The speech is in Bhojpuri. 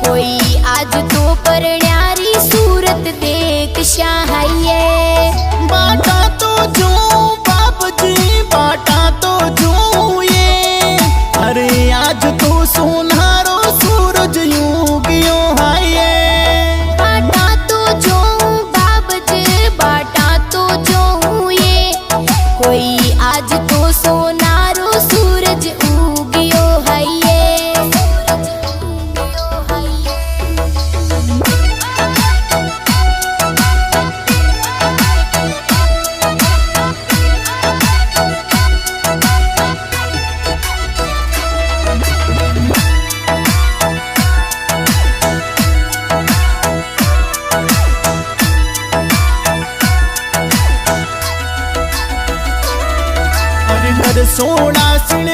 कोई आज तो परण्यारी सूरत देख शाहाइए। बाटा तो जो बाप जी बाटा तो जो ये, अरे आज तो सोनारो सूरज उगियो हाये। बाटा तो जो बाप जी बाटा तो जो ये, कोई आज तो सोनारो सूरज उगियो हाइए। सोना सिण